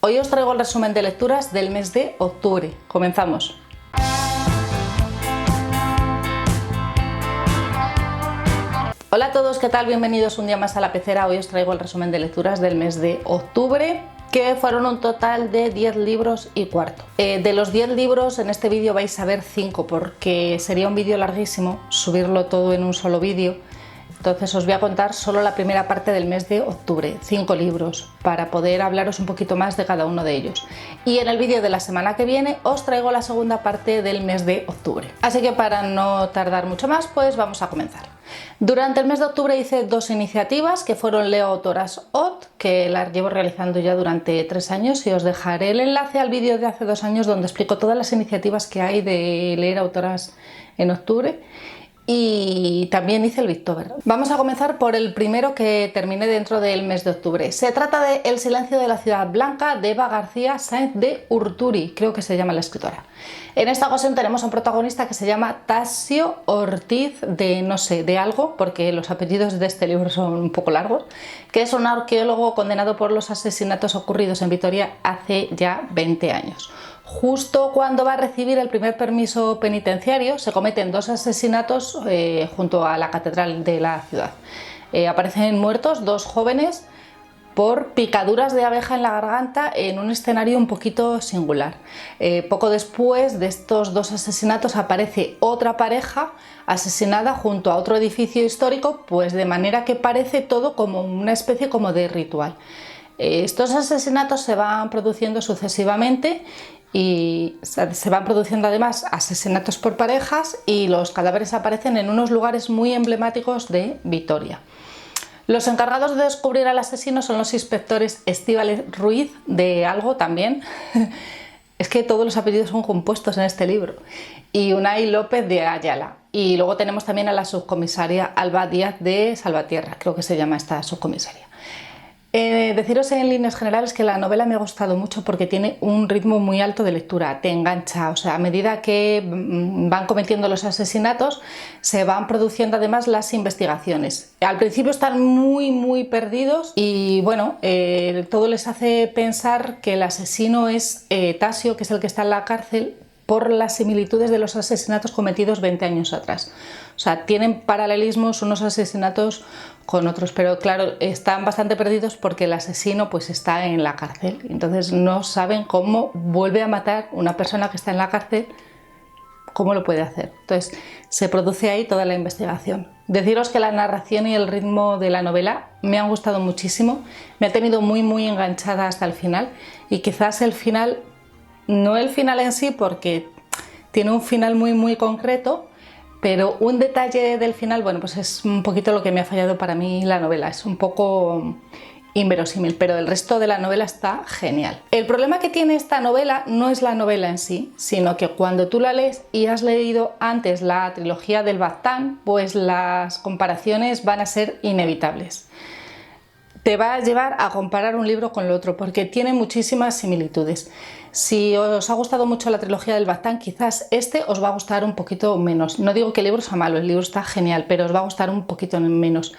Hoy os traigo el resumen de lecturas del mes de octubre. Comenzamos. Hola a todos, ¿qué tal? Bienvenidos un día más a la pecera. Hoy os traigo el resumen de lecturas del mes de octubre, que fueron un total de 10 libros y cuarto. De los 10 libros en este vídeo vais a ver 5 porque sería un vídeo larguísimo subirlo todo en un solo vídeo. Entonces os voy a contar solo la primera parte del mes de octubre, 5 libros, para poder hablaros un poquito más de cada uno de ellos. Y en el vídeo de la semana que viene os traigo la segunda parte del mes de octubre. Así que para no tardar mucho más, pues vamos a comenzar. Durante el mes de octubre hice 2 iniciativas que fueron Leo Autoras Odd, que las llevo realizando ya durante 3 años y os dejaré el enlace al vídeo de hace 2 años donde explico todas las iniciativas que hay de leer autoras en octubre. Y también hice el Victober. Vamos a comenzar por el primero que terminé dentro del mes de octubre. Se trata de El silencio de la ciudad blanca de Eva García Sáenz de Urturi, creo que se llama la escritora. En esta ocasión tenemos a un protagonista que se llama Tasio Ortiz de no sé, de algo, porque los apellidos de este libro son un poco largos, que es un arqueólogo condenado por los asesinatos ocurridos en Vitoria hace ya 20 años. Justo cuando va a recibir el primer permiso penitenciario se cometen 2 asesinatos junto a la catedral de la ciudad. Aparecen muertos 2 jóvenes por picaduras de abeja en la garganta en un escenario un poquito singular. Poco después de estos 2 asesinatos aparece otra pareja asesinada junto a otro edificio histórico, pues de manera que parece todo como una especie como de ritual. Estos asesinatos se van produciendo sucesivamente y se van produciendo además asesinatos por parejas y los cadáveres aparecen en unos lugares muy emblemáticos de Vitoria. Los encargados de descubrir al asesino son los inspectores Estíbaliz Ruiz de algo también, es que todos los apellidos son compuestos en este libro, y Unai López de Ayala. Y luego tenemos también a la subcomisaria Alba Díaz de Salvatierra, creo que se llama esta subcomisaria. Deciros en líneas generales que la novela me ha gustado mucho porque tiene un ritmo muy alto de lectura, te engancha, o sea, a medida que van cometiendo los asesinatos se van produciendo además las investigaciones. Al principio están muy perdidos y bueno, todo les hace pensar que el asesino es Tasio, que es el que está en la cárcel, por las similitudes de los asesinatos cometidos 20 años atrás. O sea, tienen paralelismos unos asesinatos con otros, pero claro, están bastante perdidos porque el asesino pues está en la cárcel. Entonces no saben cómo vuelve a matar una persona que está en la cárcel, cómo lo puede hacer. Entonces se produce ahí toda la investigación. Deciros que la narración y el ritmo de la novela me han gustado muchísimo, me ha tenido muy enganchada hasta el final y quizás el final, no el final en sí porque tiene un final muy concreto, pero un detalle del final, bueno, pues es un poquito lo que me ha fallado para mí la novela, es un poco inverosímil, pero el resto de la novela está genial. El problema que tiene esta novela no es la novela en sí, sino que cuando tú la lees y has leído antes la trilogía del Baztán, pues las comparaciones van a ser inevitables. Te va a llevar a comparar un libro con el otro porque tiene muchísimas similitudes. Si os ha gustado mucho la trilogía del Baztán, quizás este os va a gustar un poquito menos. No digo que el libro sea malo, el libro está genial, pero os va a gustar un poquito menos.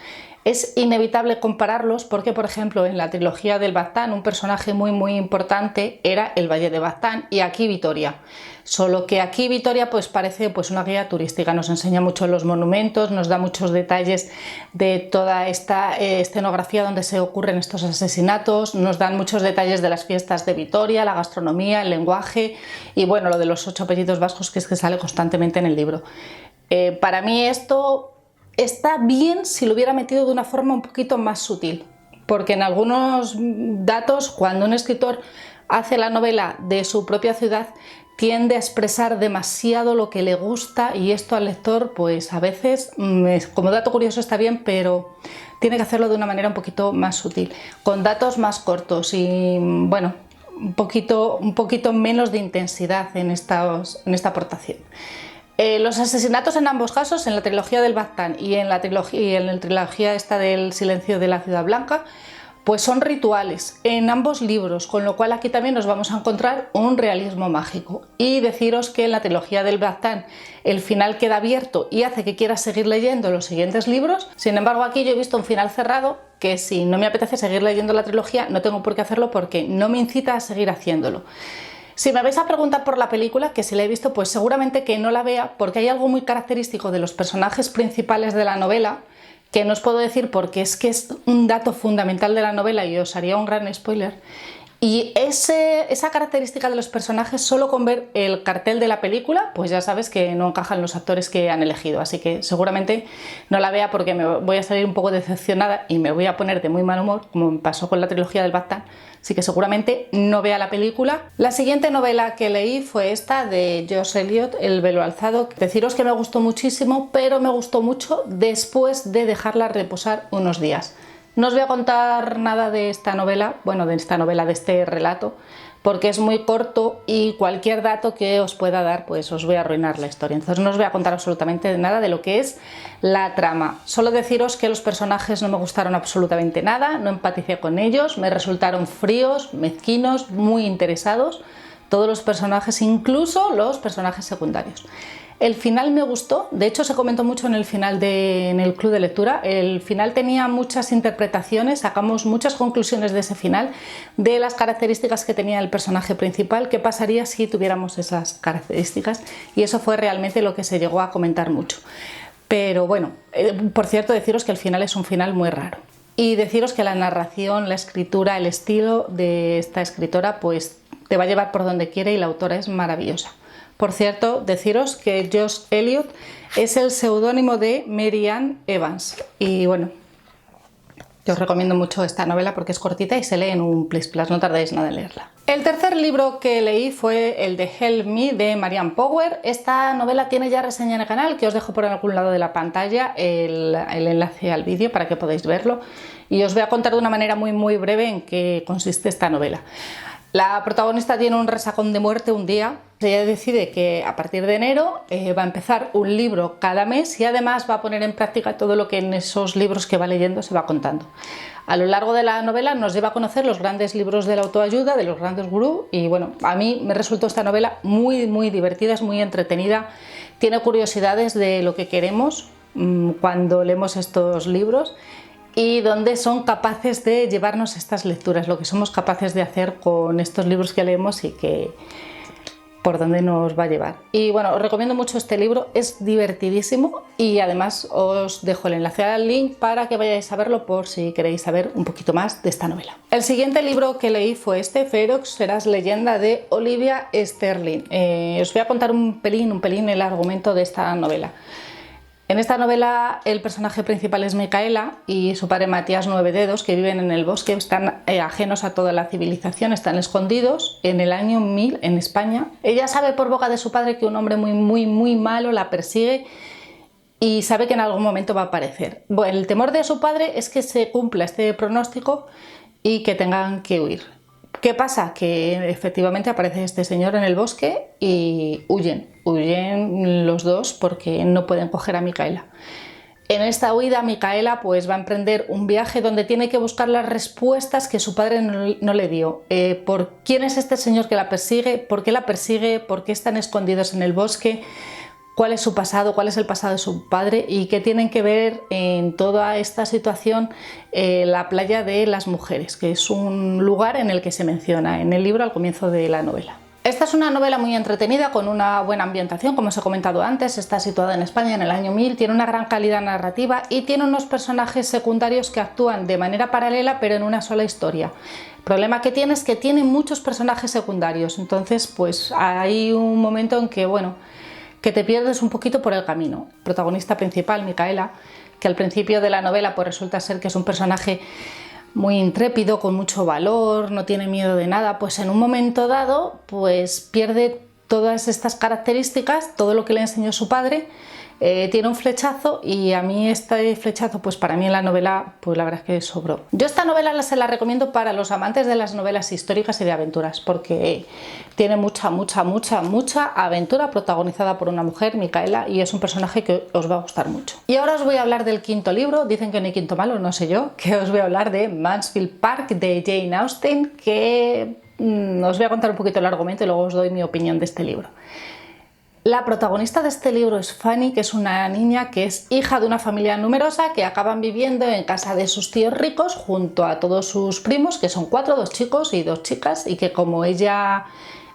Es inevitable compararlos porque, por ejemplo, en la trilogía del Baztán un personaje muy importante era el Valle de Baztán y aquí Vitoria. Solo que aquí Vitoria pues parece pues una guía turística, nos enseña mucho los monumentos, nos da muchos detalles de toda esta escenografía donde se ocurren estos asesinatos, nos dan muchos detalles de las fiestas de Vitoria, la gastronomía, el lenguaje y bueno, lo de los 8 apellidos vascos que es que sale constantemente en el libro. Para mí esto está bien si lo hubiera metido de una forma un poquito más sutil, porque en algunos datos, cuando un escritor hace la novela de su propia ciudad, tiende a expresar demasiado lo que le gusta y esto al lector, pues a veces, como dato curioso está bien, pero tiene que hacerlo de una manera un poquito más sutil, con datos más cortos y bueno, un poquito menos de intensidad en esta aportación. Los asesinatos en ambos casos, en la trilogía del Baztán y en la trilogía esta del silencio de la ciudad blanca, pues son rituales en ambos libros, con lo cual aquí también nos vamos a encontrar un realismo mágico. Y deciros que en la trilogía del Baztán el final queda abierto y hace que quieras seguir leyendo los siguientes libros. Sin embargo, aquí yo he visto un final cerrado que si no me apetece seguir leyendo la trilogía no tengo por qué hacerlo porque no me incita a seguir haciéndolo. Si me vais a preguntar por la película, que si la he visto, pues seguramente que no la vea porque hay algo muy característico de los personajes principales de la novela que no os puedo decir porque es que es un dato fundamental de la novela y os haría un gran spoiler. Y esa característica de los personajes, solo con ver el cartel de la película, pues ya sabes que no encajan los actores que han elegido. Así que seguramente no la vea porque me voy a salir un poco decepcionada y me voy a poner de muy mal humor, como me pasó con la trilogía del Baztán. Así que seguramente no vea la película. La siguiente novela que leí fue esta de George Eliot, El velo alzado. Deciros que me gustó muchísimo, pero me gustó mucho después de dejarla reposar unos días. No os voy a contar nada de esta novela, bueno, de este relato, porque es muy corto y cualquier dato que os pueda dar, pues os voy a arruinar la historia. Entonces no os voy a contar absolutamente nada de lo que es la trama. Solo deciros que los personajes no me gustaron absolutamente nada, no empaticé con ellos, me resultaron fríos, mezquinos, muy interesados, todos los personajes, incluso los personajes secundarios. El final me gustó, de hecho se comentó mucho en el final en el club de lectura. El final tenía muchas interpretaciones, sacamos muchas conclusiones de ese final, de las características que tenía el personaje principal, qué pasaría si tuviéramos esas características, y eso fue realmente lo que se llegó a comentar mucho. Pero bueno, por cierto, deciros que el final es un final muy raro. Y deciros que la narración, la escritura, el estilo de esta escritora, pues te va a llevar por donde quiere y la autora es maravillosa. Por cierto, deciros que George Eliot es el seudónimo de Mary Ann Evans. Y bueno, yo os recomiendo mucho esta novela porque es cortita y se lee en un plis plas, no tardáis nada en leerla. El tercer libro que leí fue el de Help Me de Marianne Power. Esta novela tiene ya reseña en el canal, que os dejo por algún lado de la pantalla el enlace al vídeo para que podáis verlo. Y os voy a contar de una manera muy breve en qué consiste esta novela. La protagonista tiene un resacón de muerte un día. Ella decide que a partir de enero va a empezar un libro cada mes y además va a poner en práctica todo lo que en esos libros que va leyendo se va contando. A lo largo de la novela nos lleva a conocer los grandes libros de la autoayuda, de los grandes gurús, y bueno, a mí me resultó esta novela muy divertida, es muy entretenida, tiene curiosidades de lo que queremos cuando leemos estos libros y donde son capaces de llevarnos estas lecturas, lo que somos capaces de hacer con estos libros que leemos y que por dónde nos va a llevar. Y bueno, os recomiendo mucho este libro, es divertidísimo y además os dejo el enlace al link para que vayáis a verlo por si queréis saber un poquito más de esta novela. El siguiente libro que leí fue este, Ferox, serás leyenda, de Olivia Sterling. Os voy a contar un pelín el argumento de esta novela. En esta novela el personaje principal es Micaela y su padre Matías Nueve Dedos, que viven en el bosque, están ajenos a toda la civilización, están escondidos en el año 1000 en España. Ella sabe por boca de su padre que un hombre muy malo la persigue y sabe que en algún momento va a aparecer. Bueno, el temor de su padre es que se cumpla este pronóstico y que tengan que huir. ¿Qué pasa? Que efectivamente aparece este señor en el bosque y huyen los dos porque no pueden coger a Micaela. En esta huida Micaela pues va a emprender un viaje donde tiene que buscar las respuestas que su padre no le dio. ¿Por quién es este señor que la persigue? ¿Por qué la persigue? ¿Por qué están escondidos en el bosque? ¿Cuál es su pasado? ¿Cuál es el pasado de su padre? ¿Y qué tienen que ver en toda esta situación la playa de las mujeres? Que es un lugar en el que se menciona en el libro al comienzo de la novela. Esta es una novela muy entretenida, con una buena ambientación, como os he comentado antes, está situada en España en el año 1000, tiene una gran calidad narrativa y tiene unos personajes secundarios que actúan de manera paralela pero en una sola historia. El problema que tiene es que tiene muchos personajes secundarios, entonces pues hay un momento en que, bueno, que te pierdes un poquito por el camino. El protagonista principal, Micaela, que al principio de la novela pues resulta ser que es un personaje muy intrépido, con mucho valor, no tiene miedo de nada, pues en un momento dado pues pierde todas estas características, todo lo que le enseñó su padre, tiene un flechazo, y a mí este flechazo, pues para mí en la novela, pues la verdad es que sobró. Yo esta novela se la recomiendo para los amantes de las novelas históricas y de aventuras, porque tiene mucha aventura protagonizada por una mujer, Micaela, y es un personaje que os va a gustar mucho. Y ahora os voy a hablar del quinto libro. Dicen que no hay quinto malo, no sé yo, que os voy a hablar de Mansfield Park de Jane Austen, que os voy a contar un poquito el argumento y luego os doy mi opinión de este libro. La protagonista de este libro es Fanny, que es una niña que es hija de una familia numerosa que acaban viviendo en casa de sus tíos ricos junto a todos sus primos, que son 4, 2 chicos y 2 chicas, y que como ella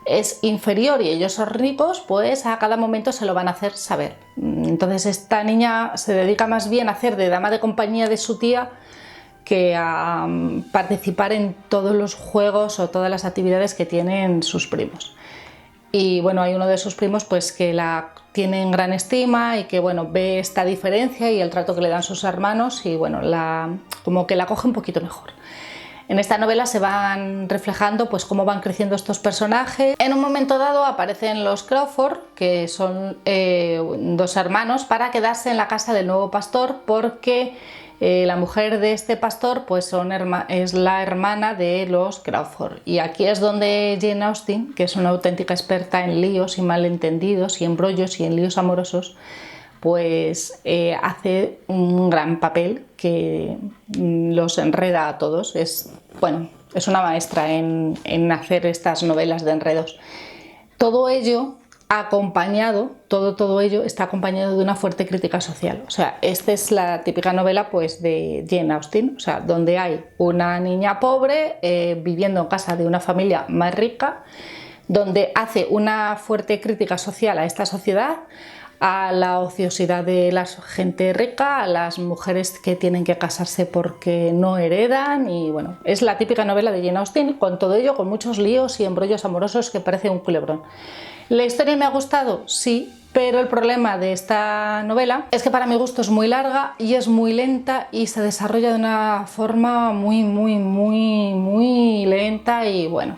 es inferior y ellos son ricos, pues a cada momento se lo van a hacer saber. Entonces esta niña se dedica más bien a hacer de dama de compañía de su tía que a participar en todos los juegos o todas las actividades que tienen sus primos. Y bueno, hay uno de sus primos pues que la tiene en gran estima y que bueno, ve esta diferencia y el trato que le dan sus hermanos, y bueno, como que la coge un poquito mejor. En esta novela se van reflejando pues cómo van creciendo estos personajes. En un momento dado aparecen los Crawford, que son 2 hermanos, para quedarse en la casa del nuevo pastor, porque la mujer de este pastor pues es la hermana de los Crawford. Y aquí es donde Jane Austen, que es una auténtica experta en líos y malentendidos y embrollos y en líos amorosos, pues hace un gran papel que los enreda a todos. Es una maestra en hacer estas novelas de enredos. Todo ello acompañado, todo ello está acompañado de una fuerte crítica social. O sea, esta es la típica novela pues de Jane Austen, o sea, donde hay una niña pobre viviendo en casa de una familia más rica, donde hace una fuerte crítica social a esta sociedad, a la ociosidad de la gente rica, a las mujeres que tienen que casarse porque no heredan, y bueno, es la típica novela de Jane Austen, con todo ello, con muchos líos y embrollos amorosos que parece un culebrón. ¿La historia me ha gustado? Sí, pero el problema de esta novela es que para mi gusto es muy larga y es muy lenta y se desarrolla de una forma muy lenta, y bueno,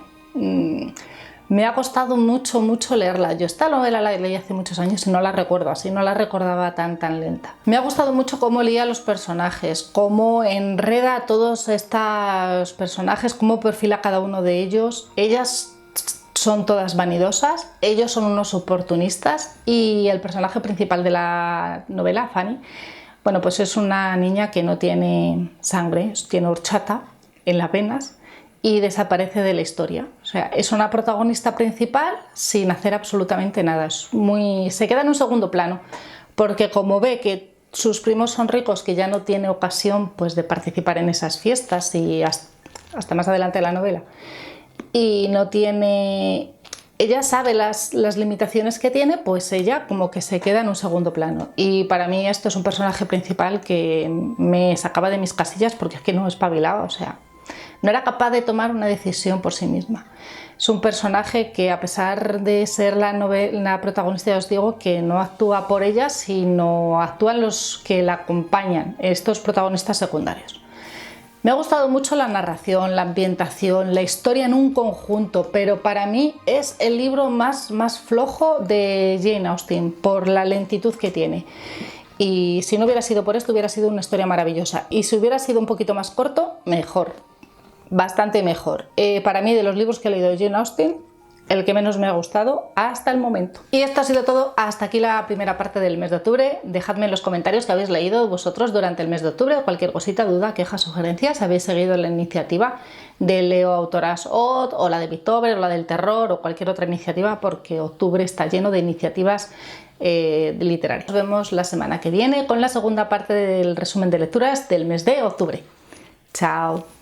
me ha costado mucho leerla. Yo esta novela la leí hace muchos años y no la recuerdo así, no la recordaba tan lenta. Me ha gustado mucho cómo lía a los personajes, cómo enreda a todos estos personajes, cómo perfila a cada uno de ellos. Ellas son todas vanidosas, ellos son unos oportunistas, y el personaje principal de la novela, Fanny, bueno, pues es una niña que no tiene sangre, tiene horchata en las venas y desaparece de la historia. O sea, es una protagonista principal sin hacer absolutamente nada. Se queda en un segundo plano, porque como ve que sus primos son ricos, que ya no tiene ocasión pues de participar en esas fiestas y hasta más adelante de la novela, y no tiene, ella sabe las limitaciones que tiene, pues ella como que se queda en un segundo plano. Y para mí esto es un personaje principal que me sacaba de mis casillas, porque es que no espabilaba, o sea, no era capaz de tomar una decisión por sí misma. Es un personaje que, a pesar de ser la protagonista, ya os digo que no actúa por ella, sino actúan los que la acompañan, estos protagonistas secundarios. Me ha gustado mucho la narración, la ambientación, la historia en un conjunto, pero para mí es el libro más flojo de Jane Austen, por la lentitud que tiene. Y si no hubiera sido por esto, hubiera sido una historia maravillosa. Y si hubiera sido un poquito más corto, mejor. Bastante mejor. Para mí, de los libros que he leído de Jane Austen, el que menos me ha gustado hasta el momento. Y esto ha sido todo. Hasta aquí la primera parte del mes de octubre. Dejadme en los comentarios que habéis leído vosotros durante el mes de octubre, o cualquier cosita, duda, queja, sugerencia, si habéis seguido la iniciativa de Leo Autoras Odd, o la de Victober, o la del terror, o cualquier otra iniciativa, porque octubre está lleno de iniciativas literarias. Nos vemos la semana que viene con la segunda parte del resumen de lecturas del mes de octubre. Chao.